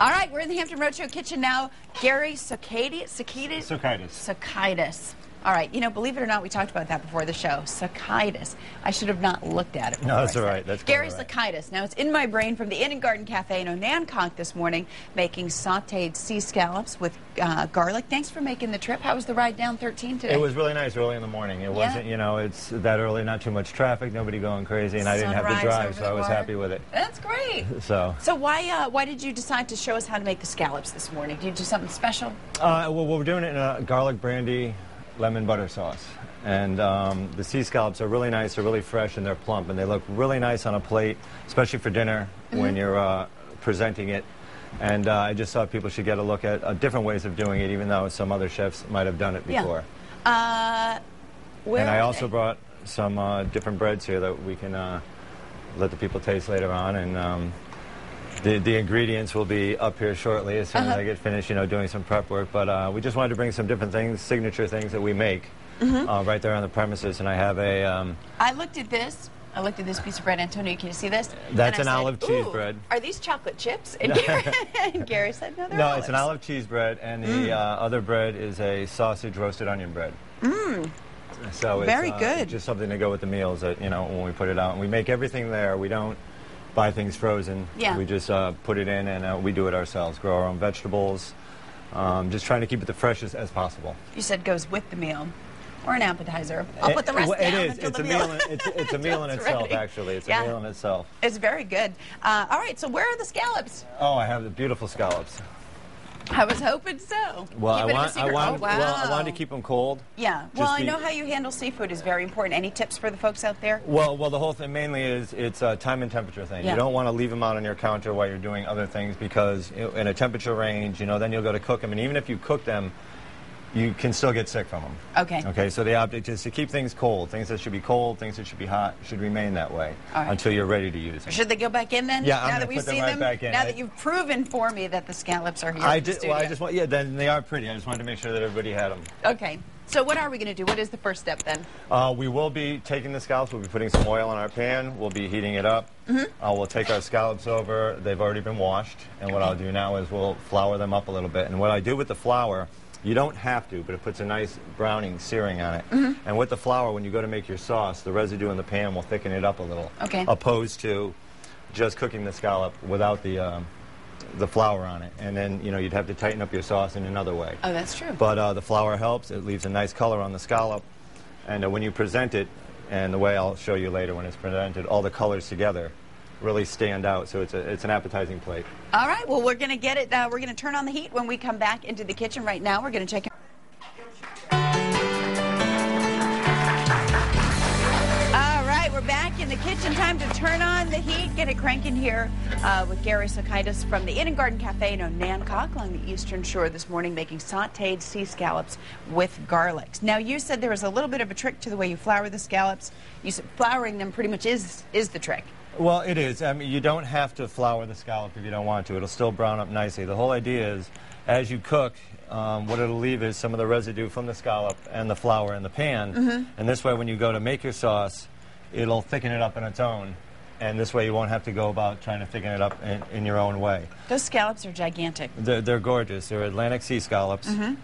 All right, we're in the Hampton Roadshow kitchen now. Gary Sauteed, Sauteed. All right, you know, believe it or not, we talked about that before the show. Sauteed. I should have not looked at it. No, that's all right. That's Gary right. Sauteed. Now, it's in my brain from the Inn and Garden Cafe in Onancock this morning, making sauteed sea scallops with garlic. Thanks for making the trip. How was the ride down 13 today? It was really nice early in the morning. It wasn't, you know, it's that early, not too much traffic, nobody going crazy, and I didn't have to drive, so I was happy with it. That's great. So why did you decide to show us how to make the scallops this morning? Did you do something special? Well, we're doing it in a garlic brandy lemon butter sauce. And the sea scallops are really nice, they're really fresh, and they're plump, and they look really nice on a plate, especially for dinner when you're presenting it. And I just thought people should get a look at different ways of doing it, even though some other chefs might have done it before. Yeah. And I also brought some different breads here that we can let the people taste later on. And the ingredients will be up here shortly as soon as I get finished, you know, doing some prep work. But we just wanted to bring some different things, signature things that we make right there on the premises. And I have a... I looked at this. I looked at this piece of bread. Antonio, can you see this? That's an olive cheese bread. Are these chocolate chips? And Gary said, no, they're No, olives. it's an olive cheese bread, and the other bread is a sausage roasted onion bread. So it's very good. Just something to go with the meals, that, you know, when we put it out. And we make everything there. We don't buy things frozen. Yeah. We just put it in, and we do it ourselves. Grow our own vegetables. Just trying to keep it the freshest as possible. You said goes with the meal. Or an appetizer. I'll put the rest down. It is. Until It's the a meal. It's a meal in itself, actually. It's a meal in itself. It's very good. All right, so where are the scallops? Oh, I have the beautiful scallops. I was hoping so. Well, I wow. wanted to keep them cold. Yeah. Well, I know how you handle seafood is very important. Any tips for the folks out there? Well, the whole thing mainly is it's a time and temperature thing. Yeah. You don't want to leave them out on your counter while you're doing other things, because in a temperature range, you know, then you'll go to cook them, and even if you cook them, you can still get sick from them. Okay. Okay, so the object is to keep things cold. Things that should be cold, things that should be hot, should remain that way until you're ready to use them. Should they go back in then? Yeah, now that we've seen them, back in. Now that you've proven for me that the scallops are here in the studio. Well, I just want, then they are pretty. I just wanted to make sure that everybody had them. Okay. So what are we going to do? What is the first step then? We will be taking the scallops. We'll be putting some oil in our pan. We'll be heating it up. We'll take our scallops over. They've already been washed. And what I'll do now is we'll flour them up a little bit. And what I do with the flour, you don't have to, but it puts a nice browning, searing on it. And with the flour, when you go to make your sauce, the residue in the pan will thicken it up a little. Okay. Opposed to just cooking the scallop without the flour on it. And then, you know, you'd have to tighten up your sauce in another way. Oh, that's true. But the flour helps. It leaves a nice color on the scallop. And when you present it, and the way I'll show you later when it's presented, all the colors together really stand out, so it's an appetizing plate. All right, well, we're going to get it. We're going to turn on the heat when we come back into the kitchen. Right now, we're going to check it. All right, we're back in the kitchen. Time to turn on the heat, get it cranking here with Gary Sauteed from the Inn and Garden Cafe in Onancock along the Eastern Shore this morning, making sauteed sea scallops with garlics. Now, you said there was a little bit of a trick to the way you flour the scallops. You said flouring them pretty much is the trick. Well, it is. I mean, you don't have to flour the scallop if you don't want to. It'll still brown up nicely. The whole idea is, as you cook, what it'll leave is some of the residue from the scallop and the flour in the pan. And this way, when you go to make your sauce, it'll thicken it up on its own. And this way, you won't have to go about trying to thicken it up in your own way. Those scallops are gigantic. They're gorgeous. They're Atlantic sea scallops. A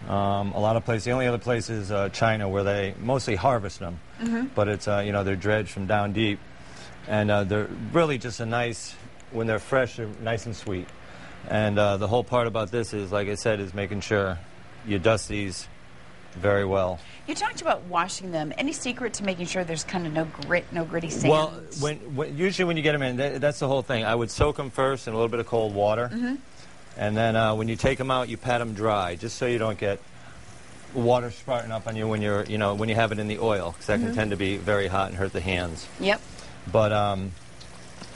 lot of places, the only other place is China, where they mostly harvest them. But it's, you know, they're dredged from down deep. And they're really just a nice, when they're fresh, they're nice and sweet. And the whole part about this is, like I said, is making sure you dust these very well. You talked about washing them. Any secret to making sure there's kind of no grit, no gritty sands? Well, usually when you get them in, that's the whole thing. I would soak them first in a little bit of cold water. And then when you take them out, you pat them dry, just so you don't get water sprouting up on you when you're, you know, when you have it in the oil, because that can tend to be very hot and hurt the hands. Yep. But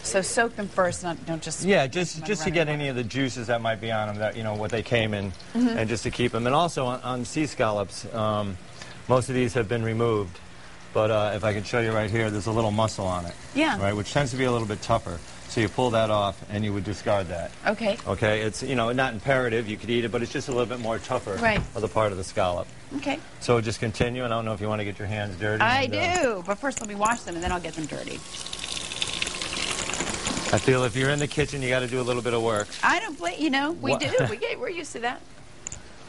so soak them first, don't just just to get any of the juices that might be on them, that, you know, what they came in, and just to keep them. And also on sea scallops, most of these have been removed, but if I can show you right here, there's a little muscle on it. Yeah. Right, which tends to be a little bit tougher. So you pull that off, and you would discard that. Okay. Okay, it's, you know, not imperative, you could eat it, but it's just a little bit more tougher of the part of the scallop. Okay. So just continue, and I don't know if you want to get your hands dirty. I do, but first let me wash them, and then I'll get them dirty. I feel if you're in the kitchen, you got to do a little bit of work. I don't blame, we do. We're used to that.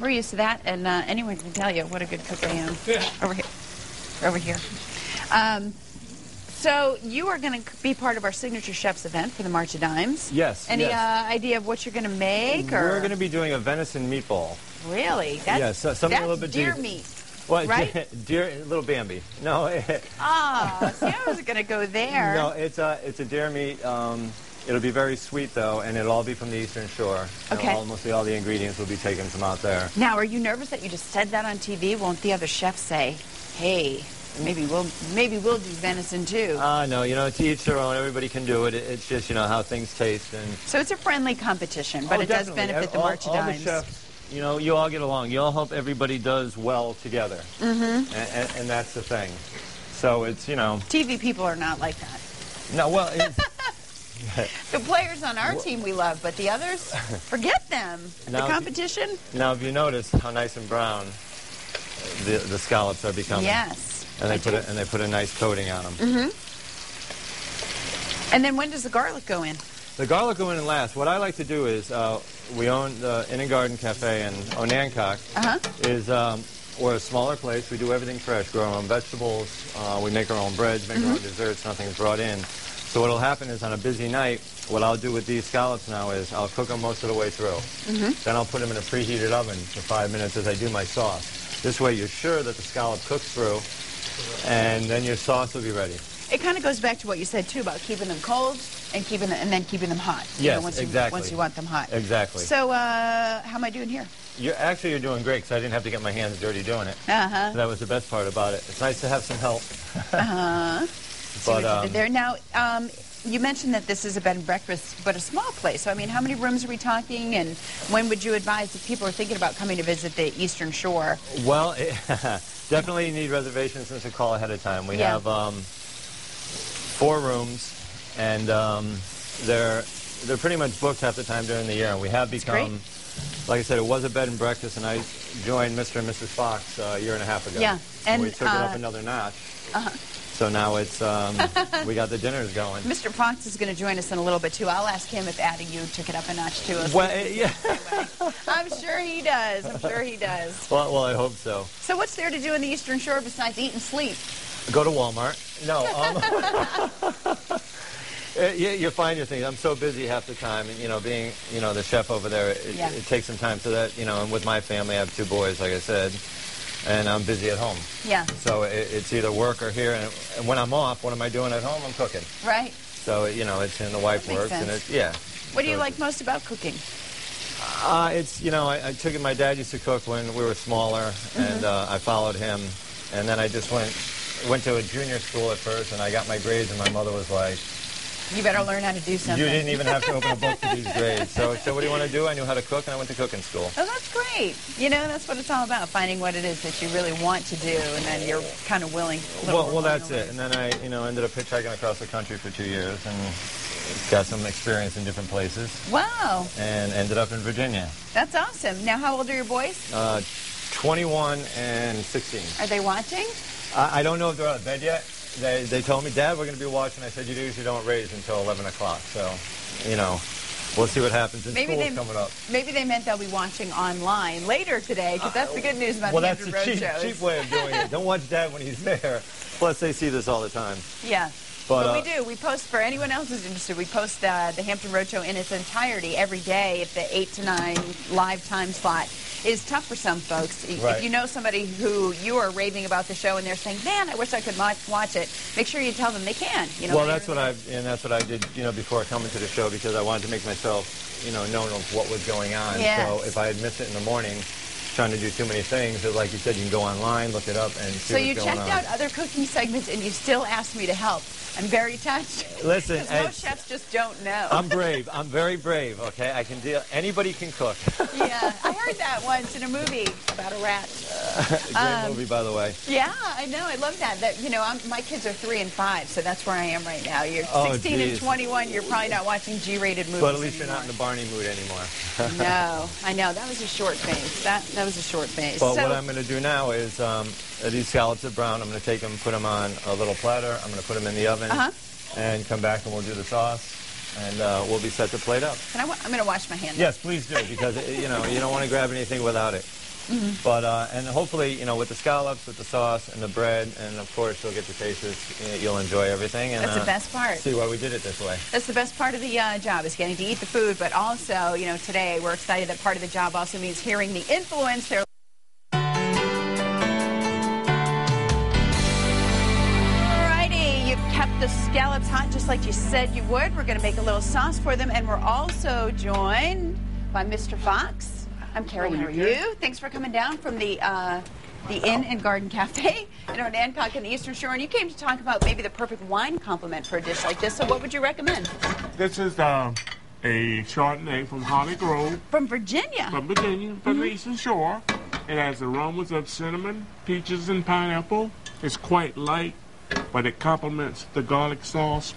We're used to that, and anyone can tell you what a good cook I am. Over here. Over here. So you are going to be part of our Signature Chefs event for the March of Dimes. Yes. Any idea of what you're going to make? Or? We're going to be doing a venison meatball. Really? That's, something a little bit deer meat. Well, right? Deer, little Bambi. No. See, I wasn't going to go there. No, it's a deer meat. It'll be very sweet, though, and it'll all be from the Eastern Shore. Okay. Almost all the ingredients will be taken from out there. Now, are you nervous that you just said that on TV? Won't the other chefs say, hey, maybe we'll do venison, too? No, to each their own. Everybody can do it. It's just, how things taste. And so it's a friendly competition, but it does benefit the March of Dimes. All the chefs, you all get along. You all hope everybody does well together. Mm-hmm. And that's the thing. So it's, TV people are not like that. No, well, it's... The players on our team we love, but the others, forget them. Now, the competition. Now, if you notice how nice and brown the scallops are becoming. Yes. And they put a nice coating on them. Mm-hmm. And then when does the garlic go in? The garlic go in last. What I like to do is, we own the Inn and Garden Cafe in Onancock. We're a smaller place. We do everything fresh. Grow our own vegetables. We make our own breads, make our own desserts. Nothing's brought in. So what will happen is on a busy night, what I'll do with these scallops now is I'll cook them most of the way through. Then I'll put them in a preheated oven for 5 minutes as I do my sauce. This way you're sure that the scallop cooks through, and then your sauce will be ready. It kind of goes back to what you said, too, about keeping them cold and then keeping them hot. Yes, exactly. Once you want them hot. Exactly. So how am I doing here? You're doing great, because I didn't have to get my hands dirty doing it. That was the best part about it. It's nice to have some help. But there now, you mentioned that this is a bed and breakfast, but a small place. So, how many rooms are we talking, and when would you advise if people are thinking about coming to visit the Eastern Shore? Well, definitely you need reservations since a call ahead of time. We have 4 rooms, and they're pretty much booked half the time during the year. And we have become, like I said, it was a bed and breakfast, and I joined Mr. and Mrs. Fox a year and a half ago. Yeah, and we took it up another notch. So now it's, we got the dinners going. Mr. Fox is going to join us in a little bit, too. I'll ask him if adding you took it up a notch, too. Well, yeah. I'm sure he does. Well, I hope so. So what's there to do in the Eastern Shore besides eat and sleep? Go to Walmart. No. You find your things. I'm so busy half the time, and, being, the chef over there, it takes some time. So that, and with my family, I have 2 boys, like I said. And I'm busy at home. Yeah. So it's either work or here. And when I'm off, what am I doing at home? I'm cooking. Right. So, it's in the wife works. And What do you like most about cooking? It's, I took it, my dad used to cook when we were smaller, and I followed him. And then I just went to a junior school at first, and I got my grades, and my mother was like, you better learn how to do something. You didn't even have to open a book for these grades. So what do you want to do? I knew how to cook, and I went to cooking school. Oh, that's great. That's what it's all about, finding what it is that you really want to do, and then you're kind of willing. Well, that's it. And then I, ended up hitchhiking across the country for 2 years, and got some experience in different places. Wow. And ended up in Virginia. That's awesome. Now, how old are your boys? 21 and 16. Are they watching? I don't know if they're out of bed yet. They told me, Dad, we're going to be watching. I said, you usually don't raise until 11 o'clock. So, we'll see what happens. School's coming up. Maybe they meant they'll be watching online later today, because that's the good news about the Hampton Road shows. Well, that's a cheap way of doing it. Don't watch Dad when he's there. Plus, they see this all the time. Yeah. But we do. We post, for anyone else who's interested, we post the Hampton Road Show in its entirety every day at the 8 to 9 live time slot. It is tough for some folks. Right. If you know somebody who you are raving about the show and they're saying, man, I wish I could watch it, make sure you tell them they can. Well, that's what I did, before coming to the show, because I wanted to make myself, known of what was going on. Yes. So if I had missed it in the morning, trying to do too many things, like you said, you can go online, look it up, and see what's going on. So you checked out other cooking segments, and you still asked me to help. I'm very touched. Listen, because most chefs just don't know. I'm brave. I'm very brave. Okay, I can deal. Anybody can cook. Yeah, I heard that once in a movie about a rat. Great movie, by the way. Yeah, I know. I love that. My kids are 3 and 5, so that's where I am right now. You're 16 and 21. You're probably not watching G-rated movies. But at least you're not in the Barney mood anymore. No, I know. That was a short phase. That was a short phase. But what I'm going to do now is these scallops are brown. I'm going to take them, put them on a little platter. I'm going to put them in the oven, and come back and we'll do the sauce. and we'll be set to plate up. I'm going to wash my hands. Yes, please do, because you know you don't want to grab anything without it. But and hopefully, you know, with the scallops, with the sauce and the bread, and of course you'll get to taste this, you'll enjoy everything. And that's the best part. See why we did it this way. That's the best part of the job, is getting to eat the food, but also, you know, today we're excited that part of the job also means hearing the influence they're. Alrighty, you've kept the scallops hot just like you said you would. We're going to make a little sauce for them, and we're also joined by Mr. Fox. I'm Carrie. How are you? Thanks for coming down from the Inn and Garden Cafe in Nancock in the Eastern Shore. And you came to talk about maybe the perfect wine complement for a dish like this. So what would you recommend? This is a Chardonnay from Holly Grove. From Virginia? From Virginia, from the Eastern Shore. It has aromas of cinnamon, peaches, and pineapple. It's quite light, but it complements the garlic sauce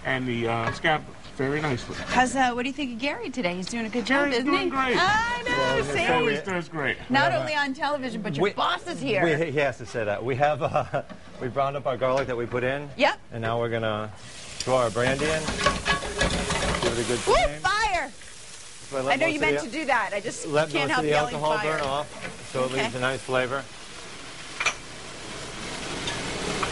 and the scallops very nicely. What do you think of Gary today? He's doing a good job, isn't he? Doing great. I know. He always does great. Not only on television, but your boss is here. He has to say that. We have we browned up our garlic that we put in. Yep. And now we're gonna throw our brandy in. Give it a good flame. Fire! I know you meant to do that. I just can't help yelling fire. Let most of the alcohol burn off, so it leaves a nice flavor.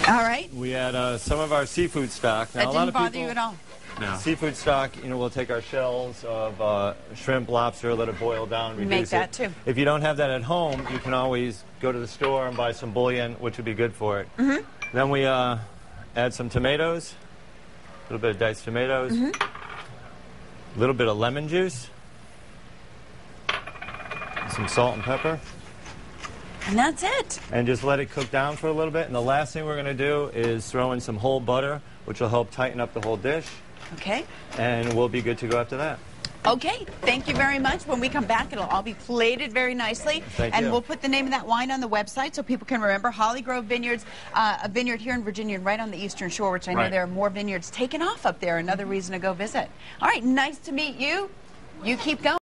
All right. We add some of our seafood stock. Now, That didn't bother you at all? No. Seafood stock, you know, we'll take our shells of shrimp, lobster, let it boil down, reduce Make that too. If you don't have that at home, you can always go to the store and buy some bouillon, which would be good for it. Then we add some tomatoes, a little bit of diced tomatoes, a little bit of lemon juice, some salt and pepper. And that's it. And just let it cook down for a little bit. And the last thing we're going to do is throw in some whole butter, which will help tighten up the whole dish. Okay. And we'll be good to go after that. Okay, thank you very much. When we come back, it'll all be plated very nicely. Thank you. And we'll put the name of that wine on the website so people can remember. Holly Grove Vineyards, a vineyard here in Virginia and right on the Eastern Shore, which I know there are more vineyards taken off up there. Another reason to go visit. All right, nice to meet you. You keep going.